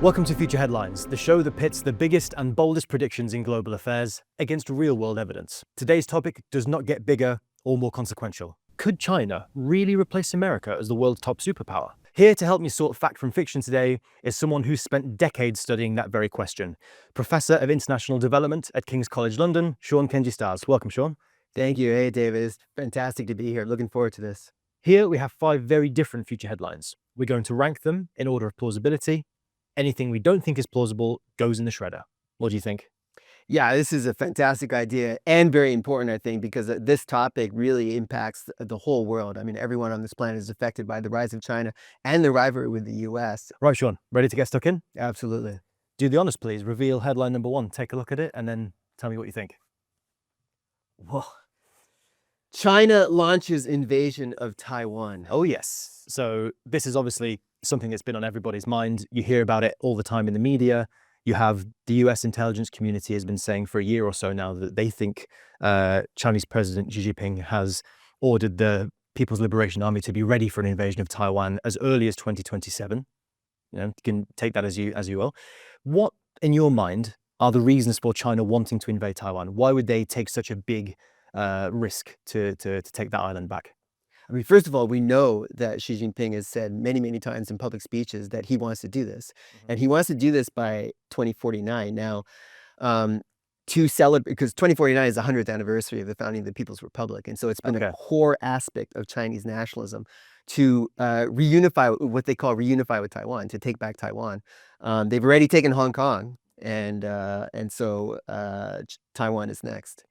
Welcome to Future Headlines, the show that pits the biggest and boldest predictions in global affairs against real-world evidence. Today's topic does not get bigger or more consequential. Could China really replace America as the world's top superpower? Here to help me sort fact from fiction today is someone who's spent decades studying that very question. Professor of International Development at King's College London, Sean Kenji-Starrs. Welcome, Sean. Thank you. Hey, David. It's fantastic to be here. Looking forward to this. Here we have 5 very different future headlines. We're going to rank them in order of plausibility. Anything we don't think is plausible goes in the shredder. What do you think? Yeah, this is a fantastic idea and very important, I think, because this topic really impacts the whole world. I mean, everyone on this planet is affected by the rise of China and the rivalry with the US. Right, Sean, ready to get stuck in? Absolutely. Do the honors, please. Reveal headline number 1. Take a look at it and then tell me what you think. Whoa. China launches invasion of Taiwan. Oh, yes. So this is obviously something that's been on everybody's mind. You hear about it all the time in the media. You have the US intelligence community has been saying for a year or so now that they think Chinese President Xi Jinping has ordered the People's Liberation Army to be ready for an invasion of Taiwan as early as 2027. You can take that as you will. What, in your mind, are the reasons for China wanting to invade Taiwan? Why would they take such a big risk to take that island back? I mean, first of all, we know that Xi Jinping has said many, many times in public speeches that he wants to do this. And he wants to do this by 2049. Now, to celebrate, because 2049 is the 100th anniversary of the founding of the People's Republic. And so it's been a core aspect of Chinese nationalism to reunify, what they call reunify with Taiwan, to take back Taiwan. They've already taken Hong Kong, and so Taiwan is next.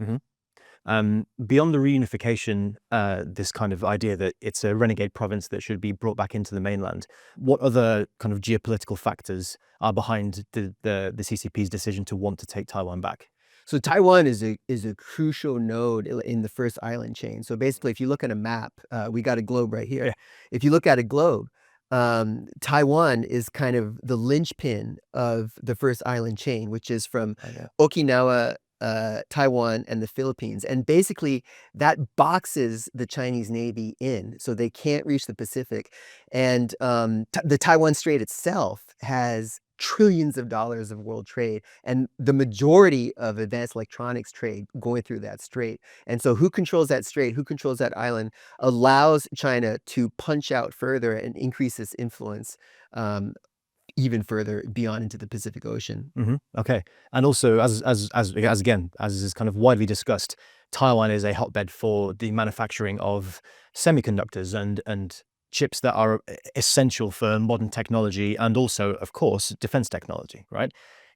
Beyond the reunification, this kind of idea that it's a renegade province that should be brought back into the mainland, what other kind of geopolitical factors are behind the CCP's decision to want to take Taiwan back? So Taiwan is a crucial node in the first island chain. So basically, if you look at a map, we got a globe right here. Yeah. If you look at a globe, Taiwan is kind of the linchpin of the first island chain, which is from Okinawa, Taiwan, and the Philippines. And basically that boxes the Chinese Navy in, so they can't reach the Pacific. And the Taiwan Strait itself has trillions of dollars of world trade, and the majority of advanced electronics trade going through that strait. And so who controls that strait, who controls that island, allows China to punch out further and increase its influence even further beyond into the Pacific Ocean. Okay. And also, as is kind of widely discussed, Taiwan is a hotbed for the manufacturing of semiconductors and chips that are essential for modern technology and also, of course, defense technology, right?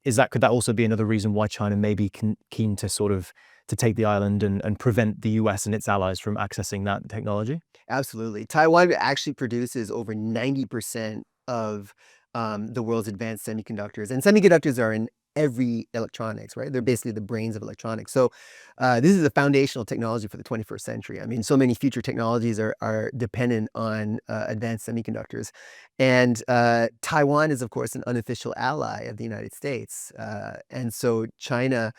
Could that also be another reason why China may be keen to to take the island and prevent the US and its allies from accessing that technology? Absolutely. Taiwan actually produces over 90% of the world's advanced semiconductors, and semiconductors are in every electronics, right? They're basically the brains of electronics. So this is a foundational technology for the 21st century. I mean, so many future technologies are dependent on advanced semiconductors. And Taiwan is, of course, an unofficial ally of the United States. And so China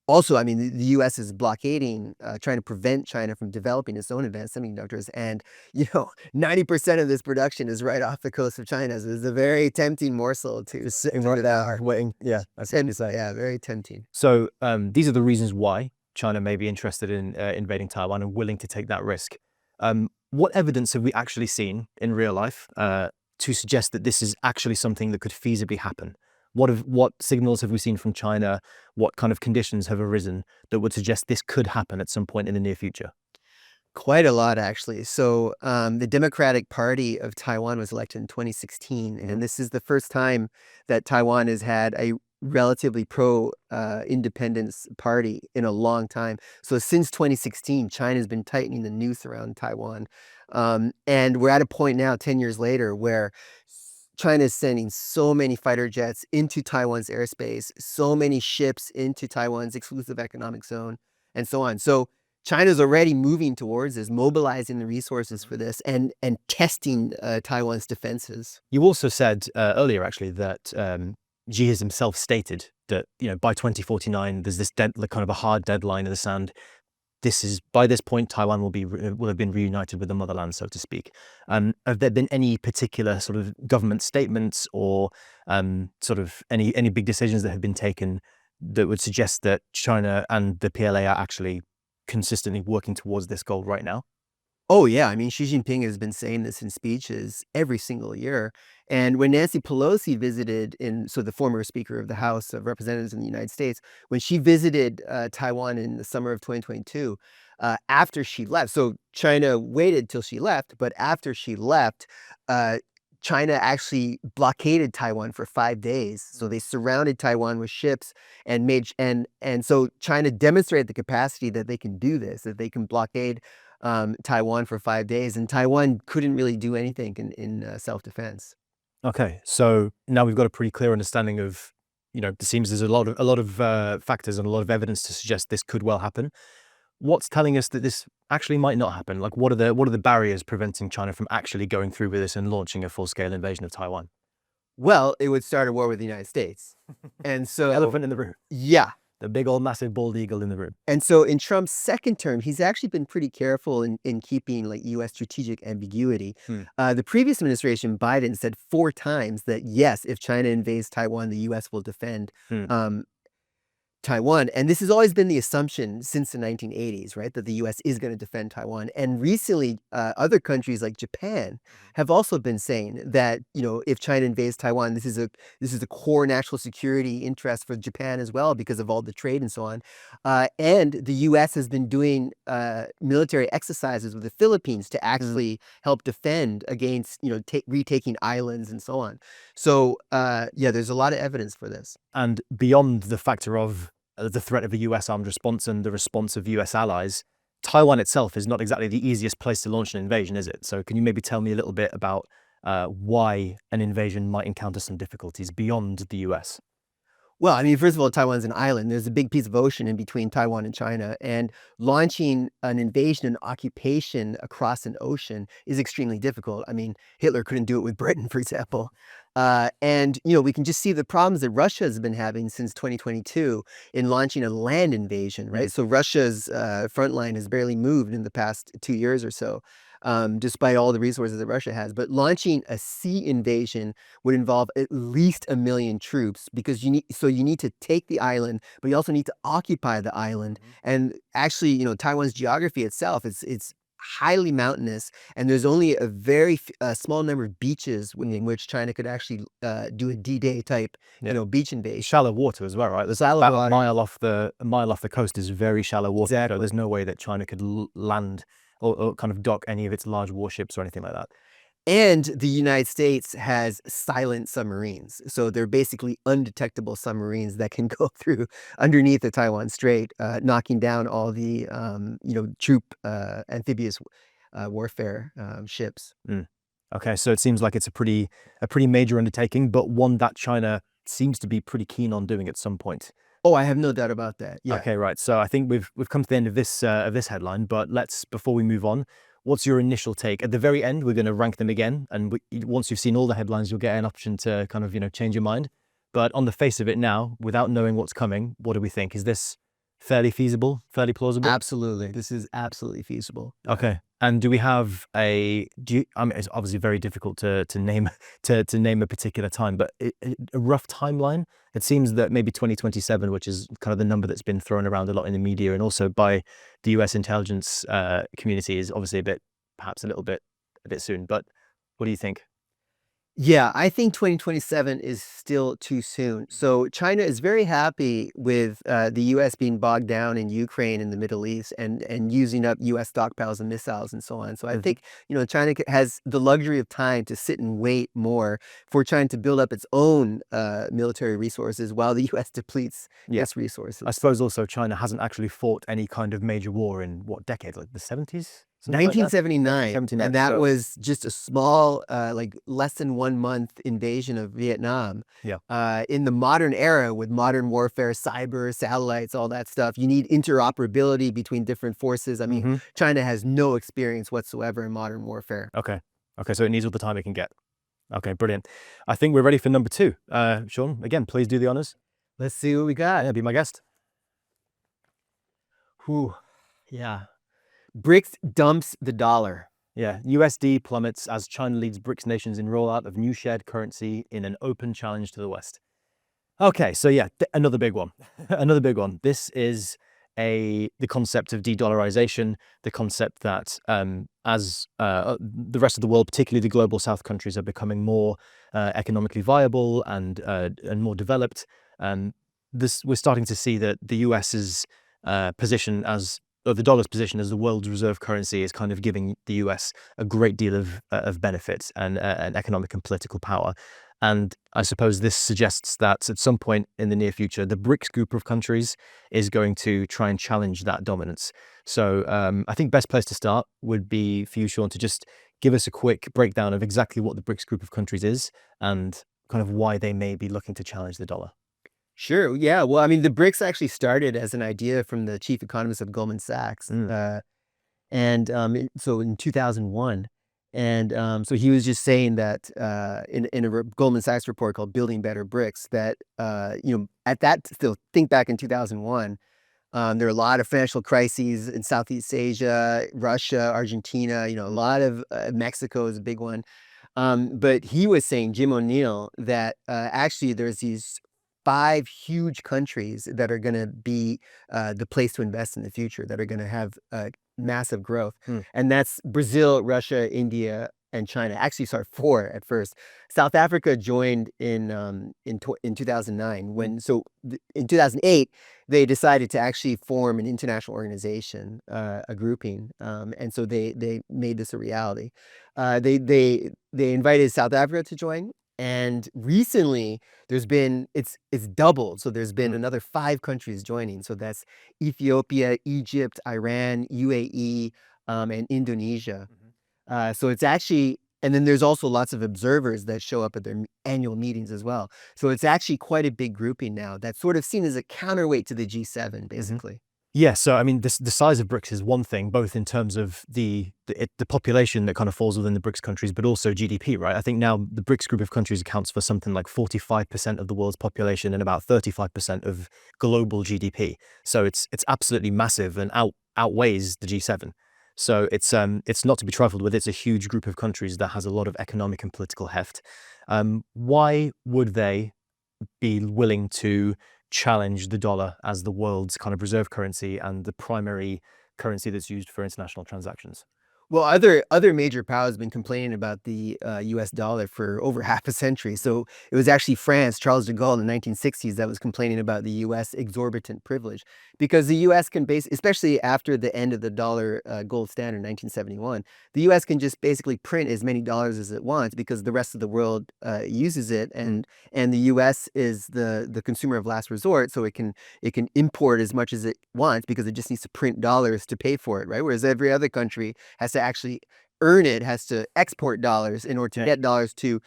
also, I mean, the US is blockading, trying to prevent China from developing its own advanced semiconductors. And, 90% of this production is right off the coast of China. So it's a very tempting morsel to sitting right there waiting. Yeah, that's what you say. Yeah, very tempting. So these are the reasons why China may be interested in invading Taiwan and willing to take that risk. What evidence have we actually seen in real life to suggest that this is actually something that could feasibly happen? What signals have we seen from China? What kind of conditions have arisen that would suggest this could happen at some point in the near future? Quite a lot, actually. So the Democratic Party of Taiwan was elected in 2016, and this is the first time that Taiwan has had a relatively pro-independence party in a long time. So since 2016, China's been tightening the noose around Taiwan. And we're at a point now, 10 years later, where China is sending so many fighter jets into Taiwan's airspace, so many ships into Taiwan's exclusive economic zone, and so on. So China's already moving towards this, mobilizing the resources for this, and testing Taiwan's defenses. You also said earlier, actually, that Xi has himself stated that by 2049, there's this kind of a hard deadline in the sand. by this point, Taiwan will have been reunited with the motherland, so to speak. Have there been any particular sort of government statements or sort of any big decisions that have been taken that would suggest that China and the PLA are actually consistently working towards this goal right now? Oh, yeah. I mean, Xi Jinping has been saying this in speeches every single year. And when Nancy Pelosi visited the former Speaker of the House of Representatives in the United States, when she visited Taiwan in the summer of 2022, after she left, so China waited till she left, but after she left, uh, China actually blockaded Taiwan for 5 days. So they surrounded Taiwan with ships and so China demonstrated the capacity that they can do this, that they can blockade Taiwan for 5 days, and Taiwan couldn't really do anything in self-defense. Okay, so now we've got a pretty clear understanding of, it seems there's a lot of factors and a lot of evidence to suggest this could well happen. What's telling us that this actually might not happen? Like, what are the barriers preventing China from actually going through with this and launching a full-scale invasion of Taiwan? Well, it would start a war with the United States. And so Elephant in the room. yeah. The big old massive bald eagle in the room. And so in Trump's second term, he's actually been pretty careful in keeping like US strategic ambiguity. The previous administration, Biden, said 4 times that yes, if China invades Taiwan, the US will defend Taiwan. And this has always been the assumption since the 1980s, right? That the US is going to defend Taiwan. And recently, other countries like Japan have also been saying that, if China invades Taiwan, this is a core national security interest for Japan as well because of all the trade and so on. And the US has been doing military exercises with the Philippines to actually help defend against, retaking islands and so on. So, yeah, there's a lot of evidence for this. And beyond the factor of the threat of a US armed response and the response of US allies, Taiwan itself is not exactly the easiest place to launch an invasion, is it? So can you maybe tell me a little bit about why an invasion might encounter some difficulties beyond the US? Well, I mean, first of all, Taiwan's an island. There's a big piece of ocean in between Taiwan and China, and launching an invasion and occupation across an ocean is extremely difficult. I mean, Hitler couldn't do it with Britain, for example. And we can just see the problems that Russia has been having since 2022 in launching a land invasion, right? So Russia's front line has barely moved in the past 2 years or so, despite all the resources that Russia has. But launching a sea invasion would involve at least 1 million troops because you need to take the island, but you also need to occupy the island. And actually, Taiwan's geography itself, it's highly mountainous, and there's only a very small number of beaches in which China could actually do a D-Day type, beach invasion. Shallow water as well, right? There's about a mile off the coast is very shallow water. Exactly. So there's no way that China could land or kind of dock any of its large warships or anything like that. And the United States has silent submarines. So they're basically undetectable submarines that can go through underneath the Taiwan Strait, knocking down all the, troop amphibious warfare ships. Okay, so it seems like it's a pretty major undertaking, but one that China seems to be pretty keen on doing at some point. Oh, I have no doubt about that. Yeah. Okay, right. So I think we've come to the end of this headline, but before we move on, what's your initial take? At the very end, we're going to rank them again, and once you've seen all the headlines, you'll get an option to kind of change your mind. But on the face of it now, without knowing what's coming, what do we think? Is this fairly feasible, fairly plausible? Absolutely. This is absolutely feasible. Okay. And do we have I mean, it's obviously very difficult to name a particular time, but a rough timeline? It seems that maybe 2027, which is kind of the number that's been thrown around a lot in the media and also by the US intelligence community, is obviously perhaps a bit soon. But what do you think? Yeah, I think 2027 is still too soon. So China is very happy with the US being bogged down in Ukraine and the Middle East and using up US stockpiles of missiles and so on. So I think, China has the luxury of time to sit and wait more for trying to build up its own military resources while the US depletes its resources. I suppose also China hasn't actually fought any kind of major war in what decade? Like the 70s? 1979, and that so was just a small, less than 1 month invasion of Vietnam. Yeah. In the modern era, with modern warfare, cyber, satellites, all that stuff, you need interoperability between different forces. I mean, China has no experience whatsoever in modern warfare. Okay, so it needs all the time it can get. Okay, brilliant. I think we're ready for number 2. Sean, again, please do the honors. Let's see what we got. Yeah, be my guest. Whew. Yeah. BRICS dumps the dollar. Yeah, USD plummets as China leads BRICS nations in rollout of new shared currency in an open challenge to the West. Okay, so yeah, another big one. Another big one. This is the concept of de-dollarization, the concept that as the rest of the world, particularly the global South countries, are becoming more economically viable and more developed, we're starting to see that the US's position as or the dollar's position as the world's reserve currency is kind of giving the US a great deal of benefits and economic and political power. And I suppose this suggests that at some point in the near future, the BRICS group of countries is going to try and challenge that dominance. So I think best place to start would be for you, Sean, to just give us a quick breakdown of exactly what the BRICS group of countries is and kind of why they may be looking to challenge the dollar. Sure. Yeah. Well, I mean, the BRICS actually started as an idea from the chief economist of Goldman Sachs. So in 2001. So he was just saying that in a Goldman Sachs report called Building Better BRICS that, at that, still think back in 2001, there are a lot of financial crises in Southeast Asia, Russia, Argentina, a lot of Mexico is a big one. But he was saying, Jim O'Neill, that actually there's these 5 huge countries that are going to be the place to invest in the future, that are going to have massive growth. And that's Brazil, Russia, India, and China. Actually, sorry, 4 at first. South Africa joined in 2009. In 2008, they decided to actually form an international organization, a grouping, and so they made this a reality. They invited South Africa to join. And recently, it's doubled. So there's been another 5 countries joining. So that's Ethiopia, Egypt, Iran, UAE, and Indonesia. So it's actually, and then there's also lots of observers that show up at their annual meetings as well. So it's actually quite a big grouping now that's sort of seen as a counterweight to the G7, basically. Yeah, so I mean, the size of BRICS is one thing, both in terms of the population that kind of falls within the BRICS countries, but also GDP, right? I think now the BRICS group of countries accounts for something like 45% of the world's population and about 35% of global GDP. So it's absolutely massive and outweighs the G7. So it's not to be trifled with. It's a huge group of countries that has a lot of economic and political heft. Why would they be willing to challenge the dollar as the world's kind of reserve currency and the primary currency that's used for international transactions? Well, other major powers have been complaining about the US dollar for over half a century. So it was actually France, Charles de Gaulle in the 1960s, that was complaining about the US exorbitant privilege, because the US can especially after the end of the dollar gold standard in 1971, the US can just basically print as many dollars as it wants because the rest of the world uses it, and the US is the consumer of last resort, so it can import as much as it wants because it just needs to print dollars to pay for it, right? Whereas every other country has to actually earn it, has to export dollars in order to get dollars to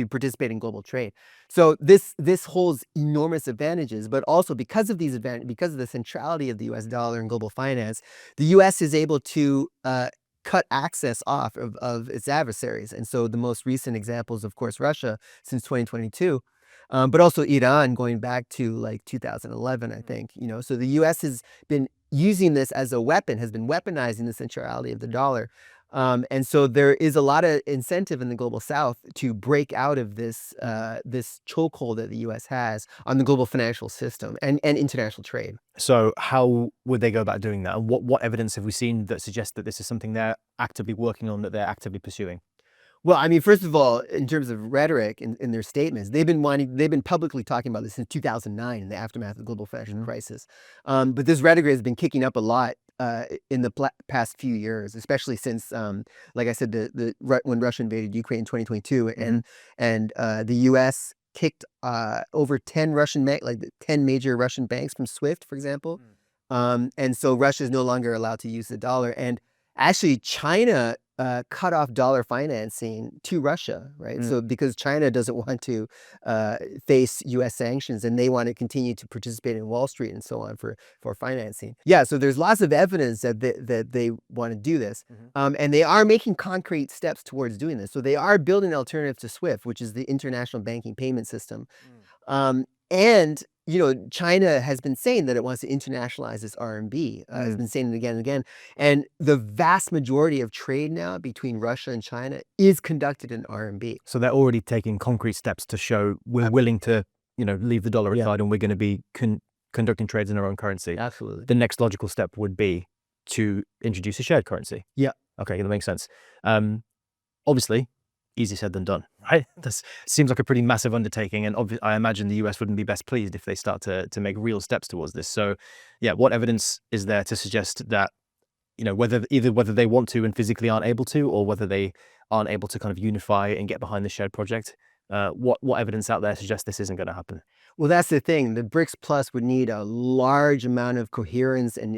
participate in global trade. So this holds enormous advantages, but also because of these advantages, because of the centrality of the US dollar in global finance, the US is able to cut access off of its adversaries. And so the most recent examples, of course, Russia since 2022. But also Iran going back to like 2011, I think, so the US has been using this as a weapon, has been weaponizing the centrality of the dollar. And so there is a lot of incentive in the global South to break out of this chokehold that the US has on the global financial system and international trade. So how would they go about doing that? And what evidence have we seen that suggests that this is something they're actively working on, that they're actively pursuing? Well, I mean, first of all, in terms of rhetoric in their statements, they've been publicly talking about this since 2009 in the aftermath of the global financial crisis. But this rhetoric has been kicking up a lot in the past few years, especially since, like I said, when Russia invaded Ukraine in 2022, and the U.S. kicked over 10 10 major Russian banks from SWIFT, for example. And so Russia is no longer allowed to use the dollar. And actually, China cut off dollar financing to Russia, right? So because China doesn't want to face U.S. sanctions, and they want to continue to participate in Wall Street and so on for financing. Yeah, so there's lots of evidence that they want to do this, and they are making concrete steps towards doing this. So they are building an alternative to SWIFT, which is the international banking payment system. And, China has been saying that it wants to internationalize its RMB. It's been saying it again and again. And the vast majority of trade now between Russia and China is conducted in RMB. So they're already taking concrete steps to show we're willing to, leave the dollar aside and we're going to be conducting trades in our own currency. Absolutely. The next logical step would be to introduce a shared currency. Yeah. Okay, that makes sense. Obviously, easier said than done, right? This seems like a pretty massive undertaking, and I imagine the US wouldn't be best pleased if they start to make real steps towards this. So, yeah, what evidence is there to suggest that, whether they want to and physically aren't able to, or whether they aren't able to kind of unify and get behind the shared project? What evidence out there suggests this isn't going to happen? Well, that's the thing. The BRICS Plus would need a large amount of coherence and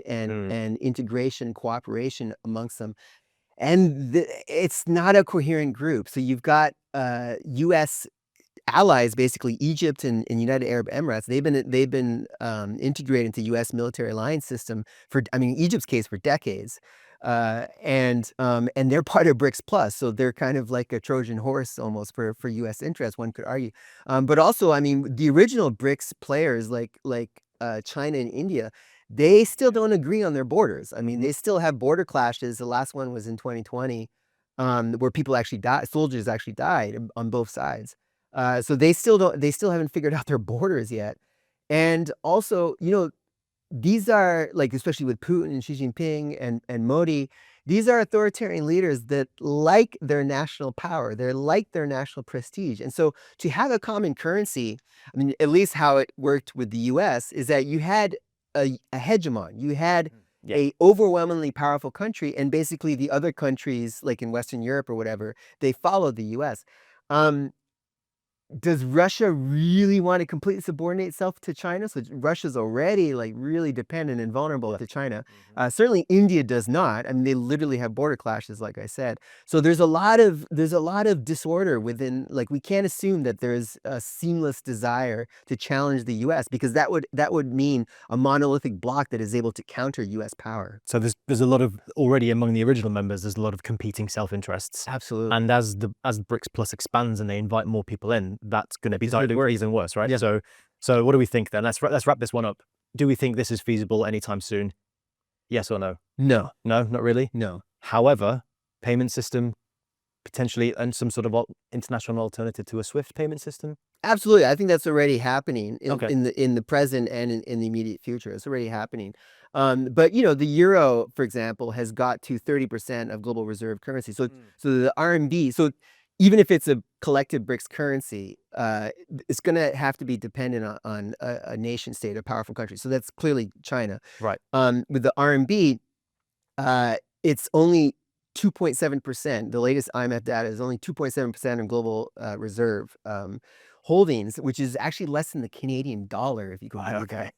integration, cooperation amongst them. And it's not a coherent group. So you've got U.S. allies, basically Egypt and United Arab Emirates. They've been integrated into U.S. military alliance system for, Egypt's case, for decades. And they're part of BRICS Plus, so they're kind of like a Trojan horse almost for U.S. interests, one could argue. But also, the original BRICS players like China and India, they still don't agree on their borders. They still have border clashes. The last one was in 2020, where people actually died, soldiers actually died on both sides. So they still haven't figured out their borders yet. And also, these are, like, especially with Putin and Xi Jinping and Modi, these are authoritarian leaders that like their national power. They're like their national prestige. And so to have a common currency, at least how it worked with the US, is that you had a hegemon. You had a overwhelmingly powerful country, and basically the other countries, like in Western Europe or whatever, they followed the US. Does Russia really want to completely subordinate itself to China? So Russia's already, like, really dependent and vulnerable to China. Certainly India does not. They literally have border clashes, like I said. So there's a lot of disorder within. Like, we can't assume that there's a seamless desire to challenge the US, because that would mean a monolithic bloc that is able to counter US power. So there's a lot of, already among the original members, there's a lot of competing self-interests. Absolutely. And as BRICS Plus expands and they invite more people in, that's going to be even worse, right? Yeah. So what do we think then? Let's wrap this one up. Do we think this is feasible anytime soon? Yes or no? No. No, not really? No. However, payment system potentially, and some sort of international alternative to a SWIFT payment system? Absolutely. I think that's already happening Okay. in the present and in the immediate future. It's already happening. But the euro, for example, has got to 30% of global reserve currency. So the RMB, so even if it's a collective BRICS currency, it's going to have to be dependent on a nation state, a powerful country. So that's clearly China. Right. With the RMB, it's only 2.7%. The latest IMF data is only 2.7% of global reserve holdings, which is actually less than the Canadian dollar, if you go. Okay.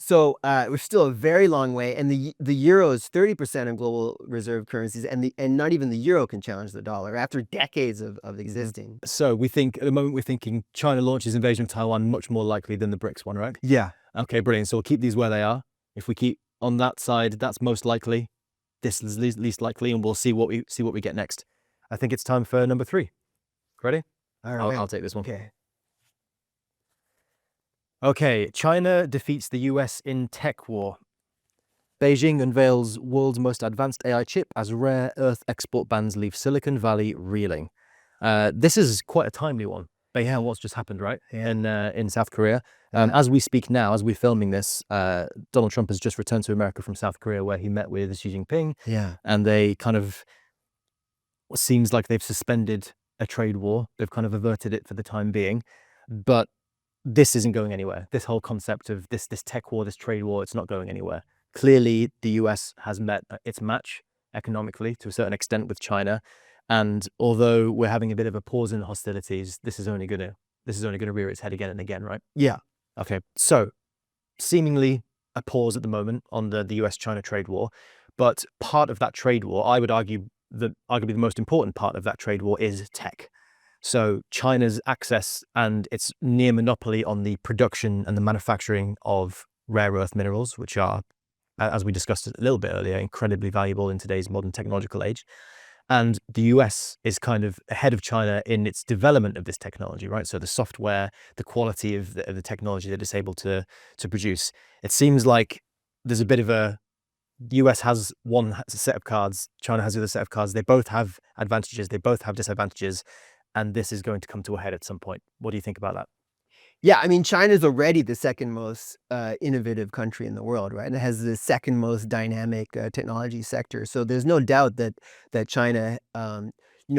So we're still a very long way, and the euro is 30% of global reserve currencies, and not even the euro can challenge the dollar after decades of existing. So we think, at the moment, we're thinking China launches invasion of Taiwan much more likely than the BRICS one, right? Yeah. Okay, brilliant. So we'll keep these where they are. If we keep on that side, that's most likely. This is least likely, and we'll see what we get next. I think it's time for number 3. Ready? All right. I'll take this one. Okay, China defeats the US in tech war. Beijing unveils world's most advanced AI chip as rare earth export bans leave Silicon Valley reeling. This is quite a timely one. But yeah, what's just happened, right? In South Korea. As we speak now, as we're filming this, Donald Trump has just returned to America from South Korea, where he met with Xi Jinping. Yeah. And they kind of, it seems like they've suspended a trade war. They've kind of averted it for the time being. But this isn't going anywhere. This whole concept of this tech war, this trade war, it's not going anywhere. Clearly, the US has met its match economically to a certain extent with China. And although we're having a bit of a pause in hostilities, this is only gonna rear its head again and again, right? Yeah. Okay. So seemingly a pause at the moment on the US-China trade war. But part of that trade war, I would argue that arguably the most important part of that trade war is tech. So China's access and its near monopoly on the production and the manufacturing of rare earth minerals, which are, as we discussed a little bit earlier, incredibly valuable in today's modern technological age. And the US is kind of ahead of China in its development of this technology, right? So the software, the quality of the technology that it's able to produce. It seems like there's a bit of a US has one set of cards, China has the other set of cards. They both have advantages, they both have disadvantages, and this is going to come to a head at some point. What do you think about that? Yeah, I mean, China's already the second most innovative country in the world, right? And it has the second most dynamic technology sector. So there's no doubt that China,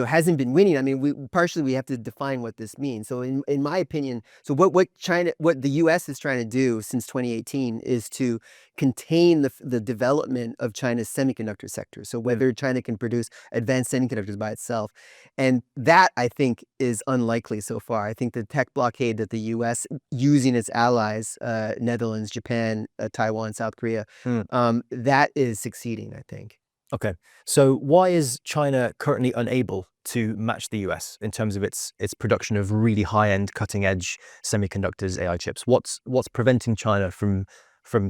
hasn't been winning. I mean, we have to define what this means. So in my opinion, so what the U.S. is trying to do since 2018 is to contain the development of China's semiconductor sector. So whether China can produce advanced semiconductors by itself. And that, I think, is unlikely so far. I think the tech blockade that the U.S. using its allies, Netherlands, Japan, Taiwan, South Korea, that is succeeding, I think. Okay, so why is China currently unable to match the US in terms of its production of really high-end, cutting-edge semiconductors, AI chips? What's preventing China from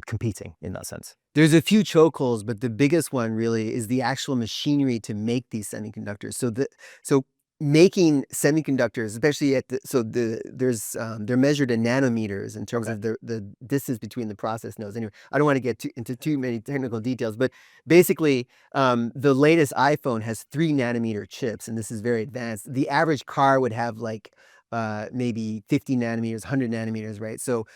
competing in that sense? There's a few chokeholds, but the biggest one really is the actual machinery to make these semiconductors. So making semiconductors, especially they're measured in nanometers in terms of the distance between the process nodes. Anyway, I don't want to get into too many technical details, but basically, the latest iPhone has 3 nanometer chips, and this is very advanced. The average car would have like maybe 50 nanometers, 100 nanometers, right? So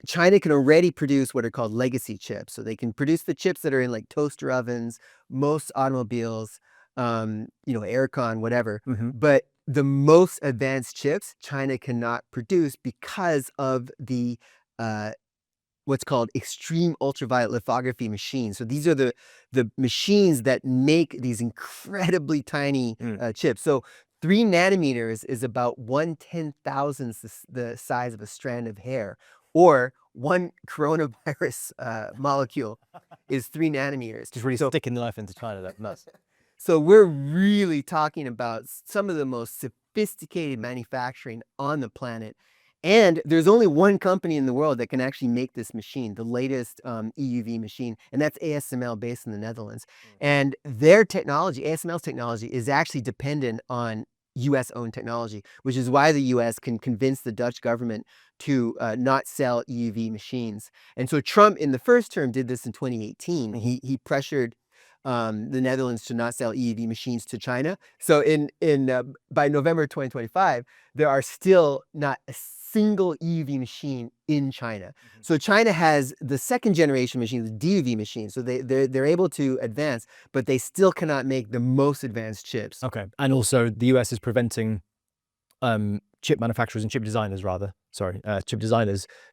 China can already produce what are called legacy chips. So they can produce the chips that are in like toaster ovens, most automobiles, aircon, whatever. But the most advanced chips China cannot produce because of the what's called extreme ultraviolet lithography machines. So these are the machines that make these incredibly tiny chips. So 3 nanometers is about 1/10,000th the size of a strand of hair, or one coronavirus molecule is 3 nanometers. Just really sticking the knife into China. That's nuts. So we're really talking about some of the most sophisticated manufacturing on the planet. And there's only one company in the world that can actually make this machine, the latest EUV machine, and that's ASML based in the Netherlands. And their technology, ASML's technology, is actually dependent on US-owned technology, which is why the US can convince the Dutch government to not sell EUV machines. And so Trump, in the first term, did this in 2018. He pressured the Netherlands to not sell EUV machines to China. So by November 2025, there are still not a single EUV machine in China. So China has the second generation machine, the DUV machine. So they're able to advance, but they still cannot make the most advanced chips. Okay, and also the US is preventing chip manufacturers and chip designers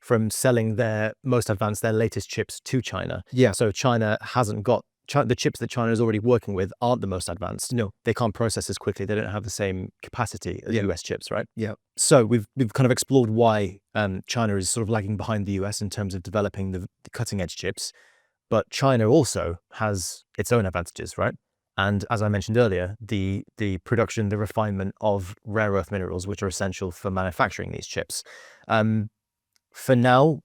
from selling their most advanced, their latest chips to China. Yeah. So China hasn't got the chips that China is already working with aren't the most advanced. No. They can't process as quickly. They don't have the same capacity as US chips, right? Yeah. So we've kind of explored why China is sort of lagging behind the US in terms of developing the cutting edge chips, but China also has its own advantages, right? And as I mentioned earlier, the production, the refinement of rare earth minerals, which are essential for manufacturing these chips. For now,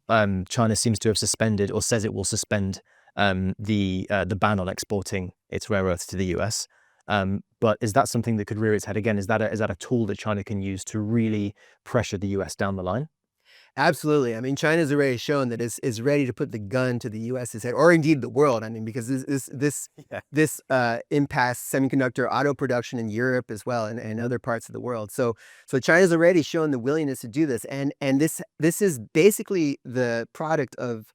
China seems to have suspended, or says it will suspend, the ban on exporting its rare earths to the US. But is that something that could rear its head again? Is that a tool that China can use to really pressure the US down the line? Absolutely. I mean, China's already shown that it's ready to put the gun to the US's head, or indeed the world. I mean, because this impacts semiconductor auto production in Europe as well, and other parts of the world. So China's already shown the willingness to do this, and this is basically the product of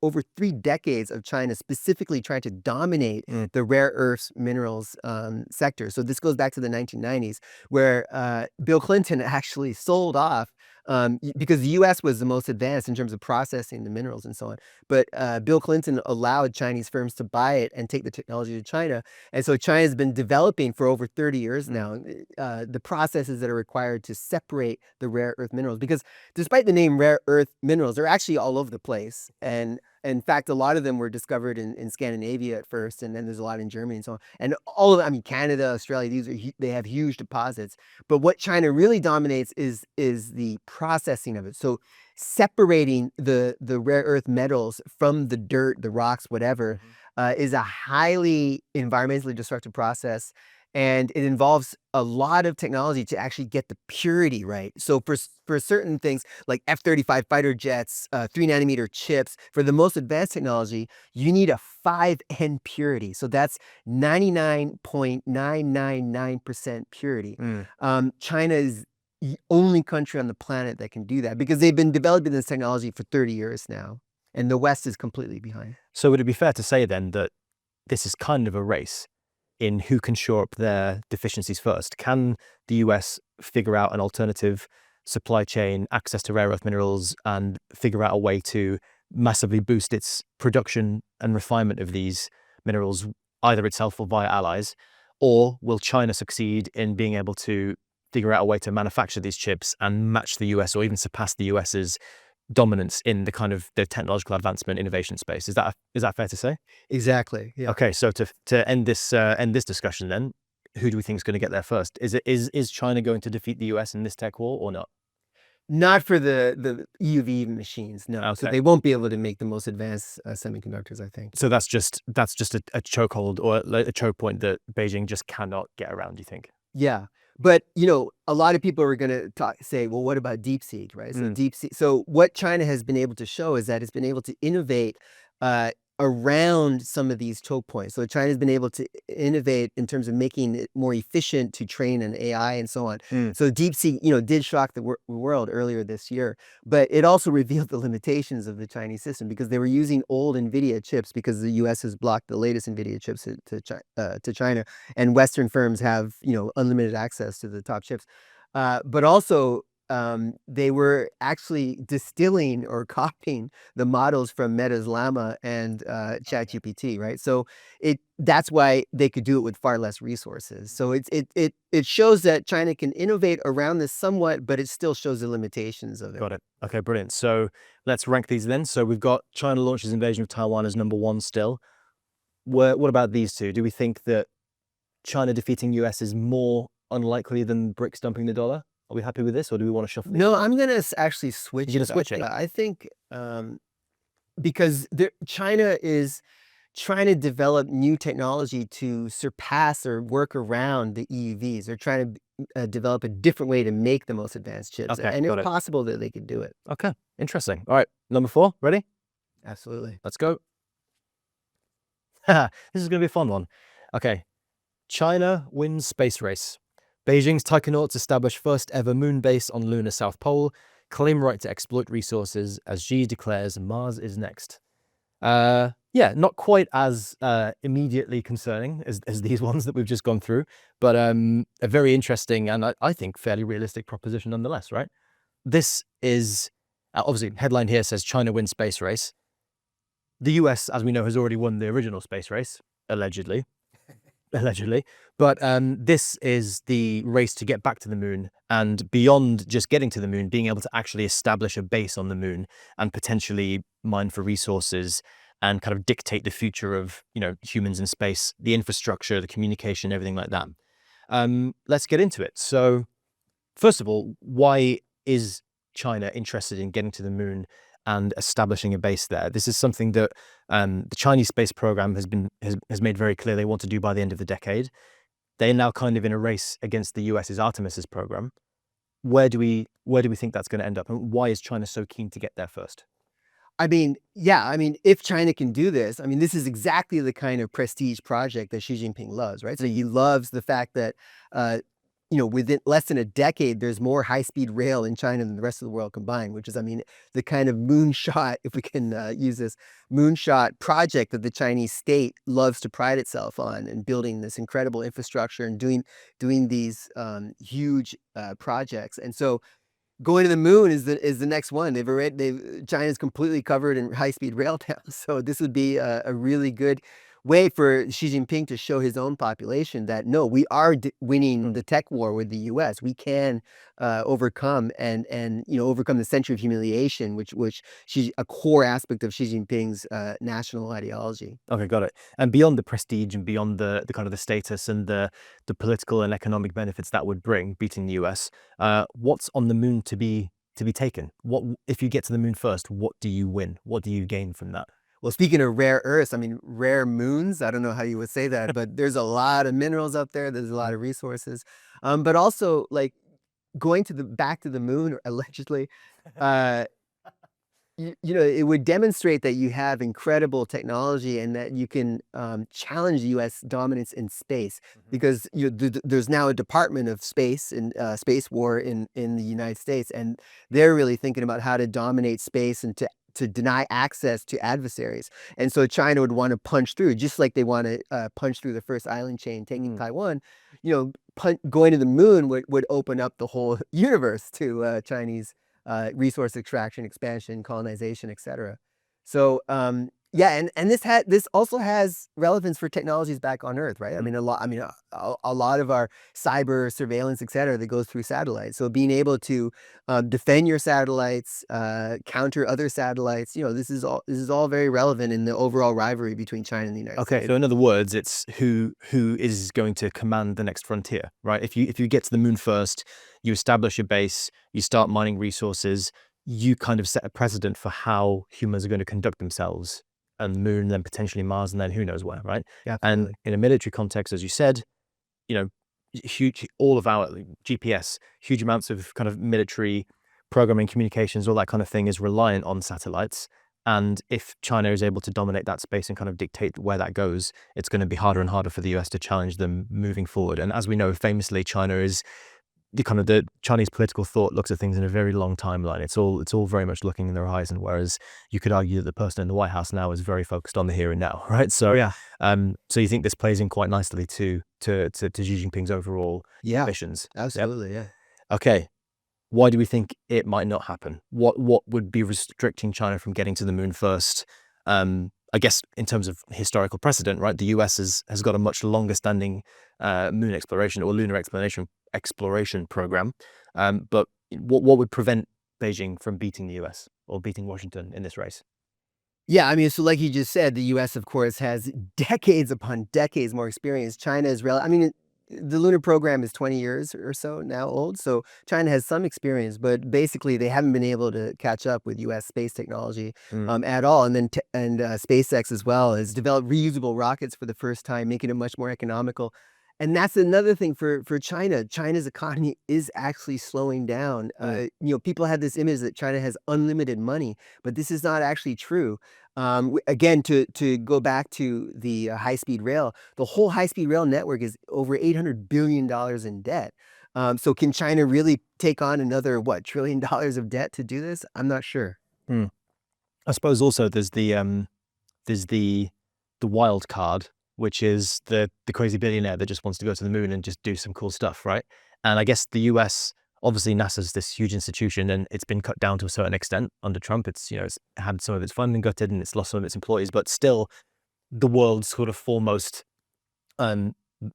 over 3 decades of China specifically trying to dominate the rare earths minerals sector. So this goes back to the 1990s, where Bill Clinton actually sold off, because the US was the most advanced in terms of processing the minerals and so on. But Bill Clinton allowed Chinese firms to buy it and take the technology to China. And so China's been developing for over 30 years now the processes that are required to separate the rare earth minerals. Because despite the name rare earth minerals, they're actually all over the place. And in fact, a lot of them were discovered in Scandinavia at first, and then there's a lot in Germany and so on. And all of them, I mean, Canada, Australia, they have huge deposits. But what China really dominates is the processing of it. So separating the rare earth metals from the dirt, the rocks, whatever, is a highly environmentally destructive process, and it involves a lot of technology to actually get the purity right. So for certain things like F-35 fighter jets, 3 nanometer chips, for the most advanced technology, you need a 5N purity. So that's 99.999% purity. Mm. China is the only country on the planet that can do that because they've been developing this technology for 30 years now, and the West is completely behind. So would it be fair to say then that this is kind of a race in who can shore up their deficiencies first? Can the US figure out an alternative supply chain, access to rare earth minerals, and figure out a way to massively boost its production and refinement of these minerals, either itself or via allies? Or will China succeed in being able to figure out a way to manufacture these chips and match the US or even surpass the US's dominance in the kind of the technological advancement innovation space? Is that fair to say? Exactly. Yeah. Okay, so to end this discussion then, who do we think is going to get there first? Is China going to defeat the US in this tech war or not? Not for the EUV machines, no. So Okay. they won't be able to make the most advanced semiconductors, I think. So that's just a chokehold or a choke point that Beijing just cannot get around, do you think? Yeah. But, you know, a lot of people are going to say, well, what about DeepSeek, right? So DeepSeek. So what China has been able to show is that it's been able to innovate around some of these choke points. So China's been able to innovate in terms of making it more efficient to train an AI and so on. So DeepSeek, you know, did shock the world earlier this year, but it also revealed the limitations of the Chinese system because they were using old NVIDIA chips because the US has blocked the latest NVIDIA chips to China, and Western firms have, you know, unlimited access to the top chips. But also, they were actually distilling or copying the models from Meta's Llama and ChatGPT, right? So that's why they could do it with far less resources. So it shows that China can innovate around this somewhat, but it still shows the limitations of it. Got it. Okay, brilliant. So let's rank these then. So we've got China launches invasion of Taiwan as number one still. What about these two? Do we think that China defeating US is more unlikely than BRICS dumping the dollar? Are we happy with this, or do we want to shuffle these? No, I'm gonna actually switch. You're gonna switch it? I think because China is trying to develop new technology to surpass or work around the EUVs. They're trying to develop a different way to make the most advanced chips, Okay, and got it's it. possible that they could do it. Okay, interesting. All right, number four, ready? Absolutely. Let's go. This is going to be a fun one. Okay, China wins space race. Beijing's taikonauts establish first ever moon base on lunar South Pole, claim right to exploit resources as Xi declares Mars is next. Yeah, not quite as immediately concerning as these ones that we've just gone through, but a very interesting and I think fairly realistic proposition nonetheless, right? This is, obviously, headline here says China wins space race. The US, as we know, has already won the original space race, allegedly. Allegedly. But this is the race to get back to the moon, and beyond just getting to the moon, being able to actually establish a base on the moon and potentially mine for resources and kind of dictate the future of, you know, humans in space, the infrastructure, the communication, everything like that. Let's get into it. So first of all, why is China interested in getting to the moon and establishing a base there? This is something that the Chinese space program has made very clear they want to do by the end of the decade. They're now kind of in a race against the US's Artemis's program. Where do we think that's going to end up, and why is China so keen to get there first? I mean, yeah, I mean, if China can do this, I mean, this is exactly the kind of prestige project that Xi Jinping loves, right? So he loves the fact that, you know, within less than a decade, there's more high-speed rail in China than the rest of the world combined, which is, I mean, the kind of moonshot, if we can use this moonshot project that the Chinese state loves to pride itself on, and building this incredible infrastructure and doing these huge projects. And so going to the moon is the next one. China's completely covered in high-speed rail now. So this would be a really good way for Xi Jinping to show his own population that, no, we are winning the tech war with the US. We can overcome and you know, overcome the century of humiliation, which a core aspect of Xi Jinping's national ideology. Okay, got it. And beyond the prestige and beyond the kind of the status and the political and economic benefits that would bring, beating the US, what's on the moon to be taken? What if you get to the moon first? What do you win? What do you gain from that? Well, speaking of rare earths, I mean, rare moons, I don't know how you would say that, but there's a lot of minerals up there. There's a lot of resources. But also like going to the back to the moon allegedly, uh, you know, it would demonstrate that you have incredible technology and that you can challenge U.S. dominance in space because there's now a Department of Space and Space War in the United States, and they're really thinking about how to dominate space and to deny access to adversaries. And so China would want to punch through, just like they want to punch through the first island chain, taking Taiwan. You know, going to the moon would open up the whole universe to Chinese resource extraction, expansion, colonization, etc. So yeah, and this also has relevance for technologies back on Earth, right? I mean, a lot of our cyber surveillance, etc., that goes through satellites. So being able to defend your satellites, counter other satellites, you know, this is all very relevant in the overall rivalry between China and the United States. Okay, so in other words, it's who is going to command the next frontier, right? If you get to the moon first, you establish a base, you start mining resources, you kind of set a precedent for how humans are going to conduct themselves on the moon, then potentially Mars, and then who knows where, right? Yeah, and in a military context, as you said, you know, huge, all of our GPS, huge amounts of kind of military programming, communications, all that kind of thing is reliant on satellites. And if China is able to dominate that space and kind of dictate where that goes, it's going to be harder and harder for the US to challenge them moving forward. And as we know, famously, China is the Chinese political thought looks at things in a very long timeline. It's all very much looking in the horizon. Whereas you could argue that the person in the White House now is very focused on the here and now, right? So yeah. So you think this plays in quite nicely to Xi Jinping's overall missions? Absolutely, yeah. Okay. Why do we think it might not happen? What would be restricting China from getting to the moon first? I guess in terms of historical precedent, right? The US has got a much longer standing moon exploration or lunar exploration program. But what would prevent Beijing from beating the US or beating Washington in this race? Yeah, I mean, so like you just said, the US, of course, has decades upon decades more experience. China is the lunar program is 20 years or so now old, so China has some experience, but basically they haven't been able to catch up with US space technology at all. And then SpaceX as well has developed reusable rockets for the first time, making it much more economical. And that's another thing for China. China's economy is actually slowing down. You know, people have this image that China has unlimited money, but this is not actually true. Again, to go back to the high-speed rail, the whole high-speed rail network is over $800 billion in debt. So can China really take on another, what, $1 trillion of debt to do this? I'm not sure. I suppose also there's the wild card, which is the crazy billionaire that just wants to go to the moon and just do some cool stuff, right? And I guess the US, obviously NASA's this huge institution and it's been cut down to a certain extent under Trump. It's, it's had some of its funding gutted and it's lost some of its employees, but still the world's sort of foremost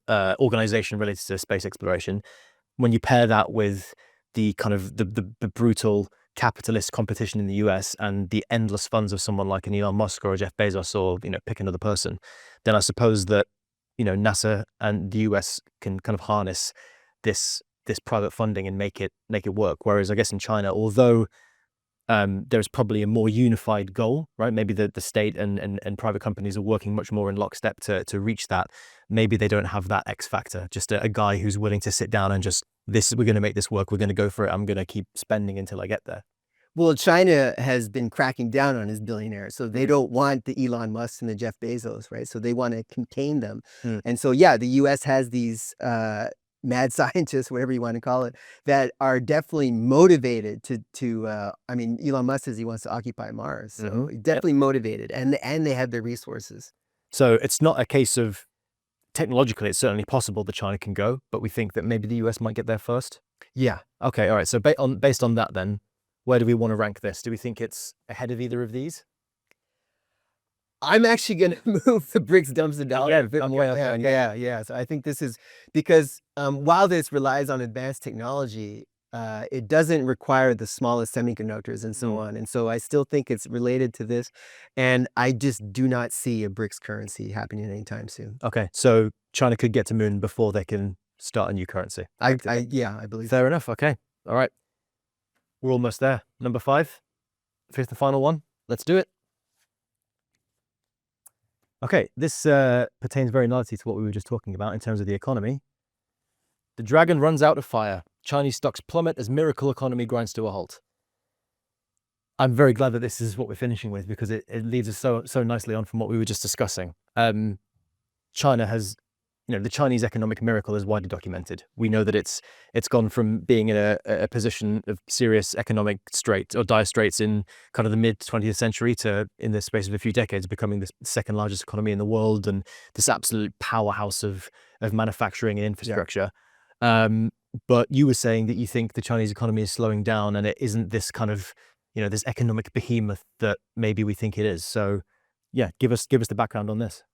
organization related to space exploration. When you pair that with the kind of the brutal capitalist competition in the US and the endless funds of someone like an Elon Musk or a Jeff Bezos or, pick another person, then I suppose that, NASA and the US can kind of harness this private funding and make it work. Whereas I guess in China, although there's probably a more unified goal, right? Maybe the state and private companies are working much more in lockstep to reach that. Maybe they don't have that X factor, just a guy who's willing to sit down and just, we're going to make this work. We're going to go for it. I'm going to keep spending until I get there. Well, China has been cracking down on his billionaires, so they don't want the Elon Musk and the Jeff Bezos, right? So they want to contain them. And so, yeah, the US has these mad scientists, whatever you want to call it, that are definitely motivated I mean, Elon Musk says he wants to occupy Mars, so definitely motivated, and they have the resources. So it's not a case of, technologically, it's certainly possible that China can go, but we think that maybe the US might get there first? Yeah. Okay, all right. So based on that then, where do we want to rank this? Do we think it's ahead of either of these? I'm actually going to move the BRICS dumpster dollar a bit more. Yeah. So I think this is because while this relies on advanced technology, it doesn't require the smallest semiconductors and so on. And so I still think it's related to this. And I just do not see a BRICS currency happening anytime soon. Okay. So China could get to moon before they can start a new currency. I believe Fair enough. Okay. All right. We're almost there. Number 5, fifth and final one. Let's do it. Okay, this pertains very nicely to what we were just talking about in terms of the economy. The dragon runs out of fire. Chinese stocks plummet as miracle economy grinds to a halt. I'm very glad that this is what we're finishing with, because it leads us so nicely on from what we were just discussing. China has, the Chinese economic miracle is widely documented. We know that it's gone from being in a position of serious economic straits or dire straits in kind of the mid 20th century to, in the space of a few decades, becoming the second largest economy in the world and this absolute powerhouse of manufacturing and infrastructure. But you were saying that you think the Chinese economy is slowing down, and it isn't this kind of, this economic behemoth that maybe we think it is. So yeah, give us the background on this.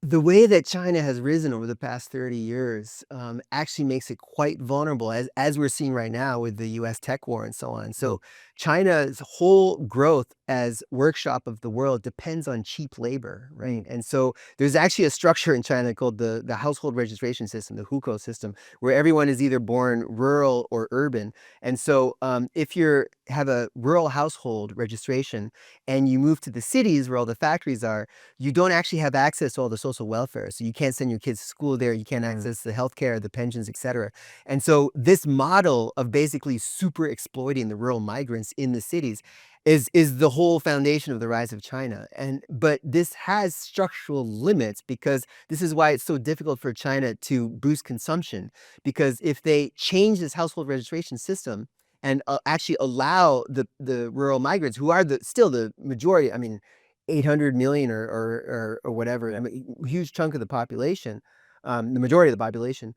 The way that China has risen over the past 30 years actually makes it quite vulnerable, as we're seeing right now with the US tech war and so on. So China's whole growth as workshop of the world depends on cheap labor, right? And so there's actually a structure in China called the household registration system, the hukou system, where everyone is either born rural or urban. And so if you have a rural household registration and you move to the cities where all the factories are, you don't actually have access to all the social welfare. So you can't send your kids to school there. You can't access the healthcare, the pensions, et cetera. And so this model of basically super exploiting the rural migrants in the cities is the whole foundation of the rise of China. But this has structural limits, because this is why it's so difficult for China to boost consumption. Because if they change this household registration system and actually allow the rural migrants, who are still the majority, I mean, 800 million or whatever, I mean, huge chunk of the population, the majority of the population,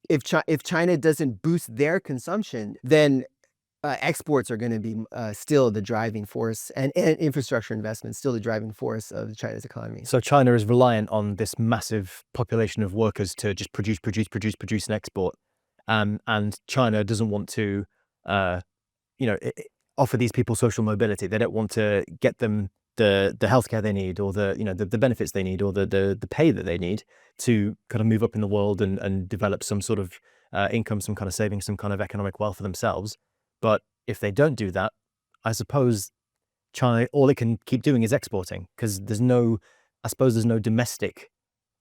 if China doesn't boost their consumption, then exports are going to be still the driving force, and infrastructure investment still the driving force of China's economy. So China is reliant on this massive population of workers to just produce and export. And China doesn't want to, offer these people social mobility. They don't want to get them the healthcare they need, or the benefits they need, or the pay that they need to kind of move up in the world and develop some sort of income, some kind of savings, some kind of economic wealth for themselves. But if they don't do that, I suppose China, all it can keep doing is exporting, because there's no domestic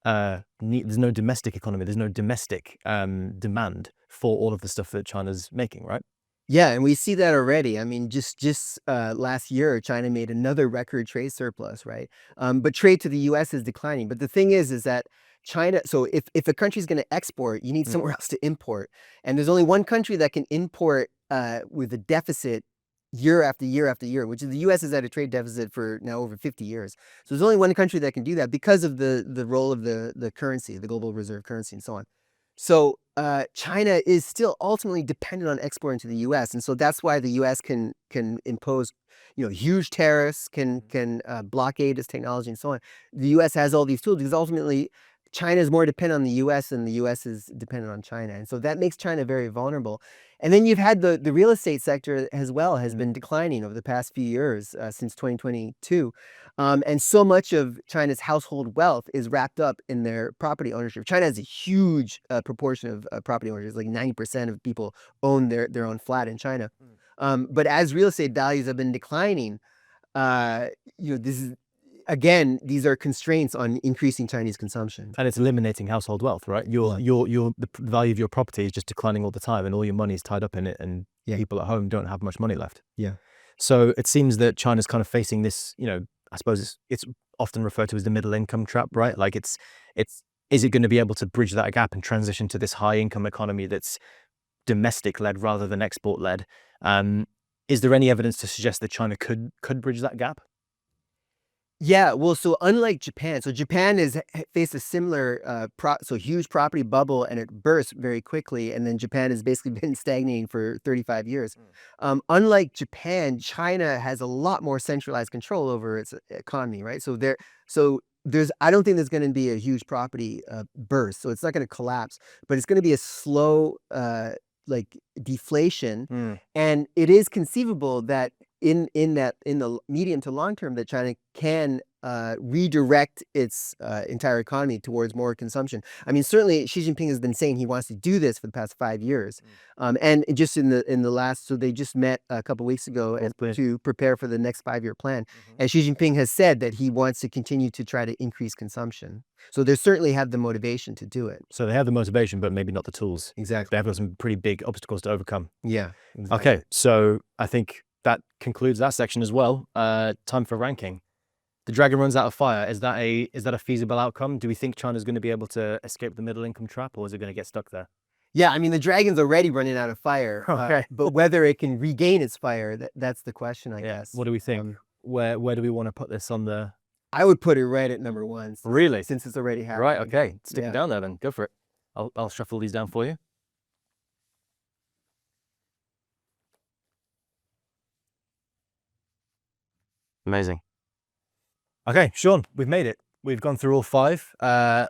there's no domestic economy, there's no domestic demand for all of the stuff that China's making, right? Yeah, and we see that already. I mean, just last year, China made another record trade surplus, right? But trade to the U.S. is declining. But the thing is that China. So if a country is going to export, you need somewhere else to import, and there's only one country that can import with a deficit year after year after year, which is the U.S. has had a trade deficit for now over 50 years. So there's only one country that can do that because of the role of the currency, the global reserve currency, and so on. So China is still ultimately dependent on exporting to the U.S., and so that's why the U.S. can impose, huge tariffs, can blockade its technology, and so on. The U.S. has all these tools because ultimately China is more dependent on the U.S. than the U.S. is dependent on China, and so that makes China very vulnerable. And then you've had the real estate sector as well has been declining over the past few years, since 2022. And so much of China's household wealth is wrapped up in their property ownership. China has a huge proportion of property owners, like 90% of people own their own flat in China. But as real estate values have been declining, this is, again, these are constraints on increasing Chinese consumption. And it's eliminating household wealth, right? The value of your property is just declining all the time, and all your money is tied up in it, and people at home don't have much money left. Yeah. So it seems that China's kind of facing this, I suppose it's often referred to as the middle income trap, right? Like is it going to be able to bridge that gap and transition to this high income economy that's domestic led rather than export led? Is there any evidence to suggest that China could bridge that gap? Yeah, well, so unlike Japan, so Japan has faced a similar huge property bubble, and it burst very quickly, and then Japan has basically been stagnating for 35 years. Unlike Japan, China has a lot more centralized control over its economy, right? So I don't think there's going to be a huge property burst, so it's not going to collapse, but it's going to be a slow like deflation, and it is conceivable that in the medium to long term that China can redirect its entire economy towards more consumption. I mean, certainly Xi Jinping has been saying he wants to do this for the past 5 years. And just in the last, so they just met a couple weeks ago to prepare for the next 5-year plan. And Xi Jinping has said that he wants to continue to try to increase consumption. So they certainly have the motivation to do it. So they have the motivation, but maybe not the tools. Exactly. They have got some pretty big obstacles to overcome. Yeah. Exactly. Okay, so I think that concludes that section as well. Time for ranking. The dragon runs out of fire. Is that a feasible outcome? Do we think China's going to be able to escape the middle income trap, or is it going to get stuck there? Yeah, I mean, the dragon's already running out of fire. Okay. But whether it can regain its fire, that's the question, I guess. What do we think? Where do we want to put this on the... I would put it right at number 1. Really? Since it's already happened. Right, okay. Stick it down there then. Go for it. I'll shuffle these down for you. Amazing. Okay, Sean, we've made it. We've gone through all 5.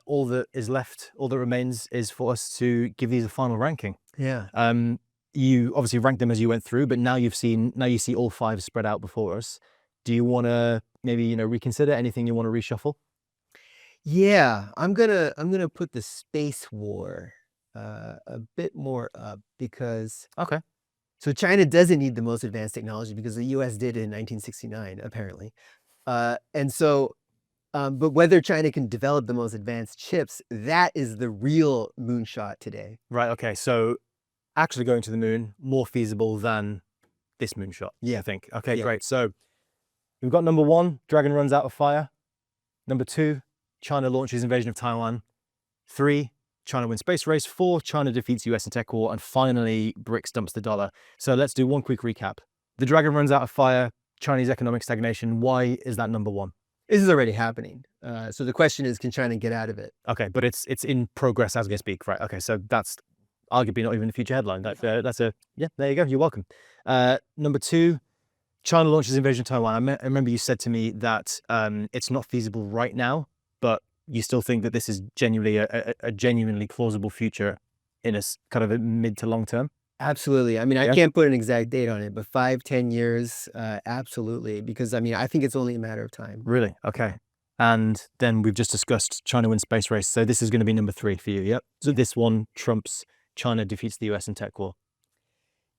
All that is left, all that remains is for us to give these a final ranking. Yeah. You obviously ranked them as you went through, but now you see all 5 spread out before us. Do you want to maybe, reconsider anything you want to reshuffle? Yeah, I'm gonna put the space war a bit more up because Okay. so China doesn't need the most advanced technology because the US did it in 1969, apparently. And so, but whether China can develop the most advanced chips, that is the real moonshot today. Right, okay. So actually going to the moon, more feasible than this moonshot, I think. Okay, Yeah. great. So we've got number 1, dragon runs out of fire. Number 2, China launches invasion of Taiwan. 3, China wins space race. 4, China defeats US in tech war. And finally, BRICS dumps the dollar. So let's do one quick recap. The dragon runs out of fire, Chinese economic stagnation. Why is that number 1? This is already happening. So the question is, can China get out of it? Okay, but it's in progress as we speak, right? Okay, so that's arguably not even a future headline. That's a, yeah, there you go. You're welcome. Number 2, China launches invasion of Taiwan. I remember you said to me that it's not feasible right now, but you still think that this is genuinely a genuinely plausible future in a kind of a mid to long term? Absolutely. I mean, I can't put an exact date on it, but 5-10 years, absolutely. Because I mean, I think it's only a matter of time. Really? Okay. And then we've just discussed China wins space race. So this is going to be number 3 for you. Yep. So this one trumps China defeats the US in tech war.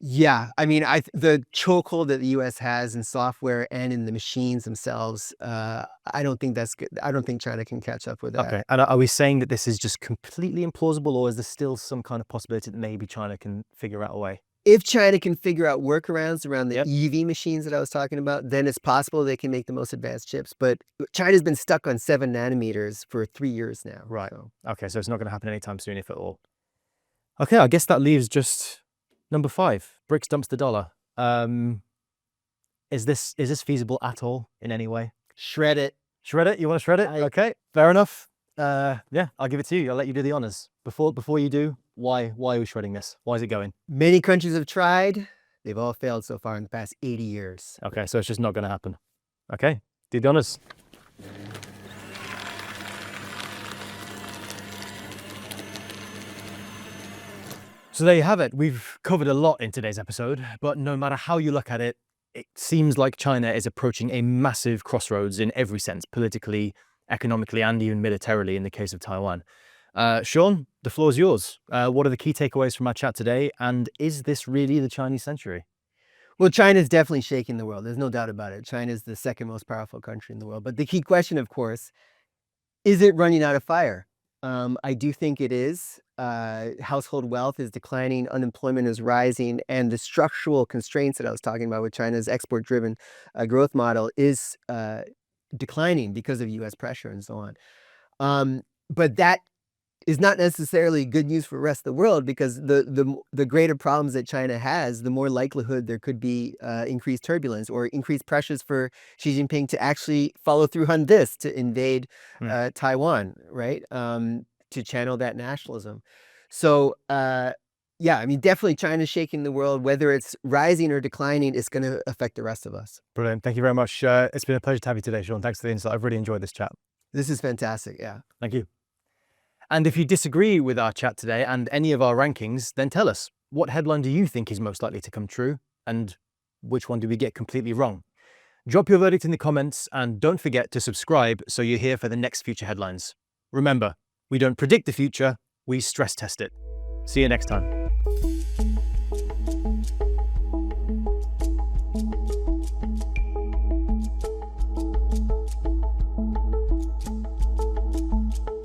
Yeah, I mean, the chokehold that the US has in software and in the machines themselves, I don't think that's good. I don't think China can catch up with that. Okay. And are we saying that this is just completely implausible, or is there still some kind of possibility that maybe China can figure out a way? If China can figure out workarounds around the EV machines that I was talking about, then it's possible they can make the most advanced chips. But China's been stuck on 7 nanometers for 3 years now. Right. So. Okay. So it's not going to happen anytime soon, if at all. Okay. I guess that leaves just number 5. BRICS dumps the dollar. Is this feasible at all in any way? Shred it. Shred it? You want to shred it? Okay. Fair enough. Yeah, I'll give it to you. I'll let you do the honors. Before you do, why are we shredding this? Why is it going? Many countries have tried. They've all failed so far in the past 80 years. Okay, so it's just not going to happen. Okay, do the honors. So there you have it. We've covered a lot in today's episode, but no matter how you look at it, it seems like China is approaching a massive crossroads in every sense, politically, economically, and even militarily in the case of Taiwan. Sean, the floor is yours. What are the key takeaways from our chat today? And is this really the Chinese century? Well, China's definitely shaking the world. There's no doubt about it. China's the second most powerful country in the world. But the key question, of course, is it running out of fire? I do think it is. Household wealth is declining, unemployment is rising, and the structural constraints that I was talking about with China's export-driven growth model is declining because of US pressure and so on. But that is not necessarily good news for the rest of the world, because the greater problems that China has, the more likelihood there could be increased turbulence or increased pressures for Xi Jinping to actually follow through on this, to invade Taiwan, right? To channel that nationalism. So, yeah, I mean, definitely China's shaking the world. Whether it's rising or declining, it's going to affect the rest of us. Brilliant. Thank you very much. It's been a pleasure to have you today, Sean. Thanks for the insight. I've really enjoyed this chat. This is fantastic. Yeah. Thank you. And if you disagree with our chat today and any of our rankings, then tell us, what headline do you think is most likely to come true, and which one do we get completely wrong? Drop your verdict in the comments and don't forget to subscribe so you're here for the next future headlines. Remember, we don't predict the future, we stress test it. See you next time.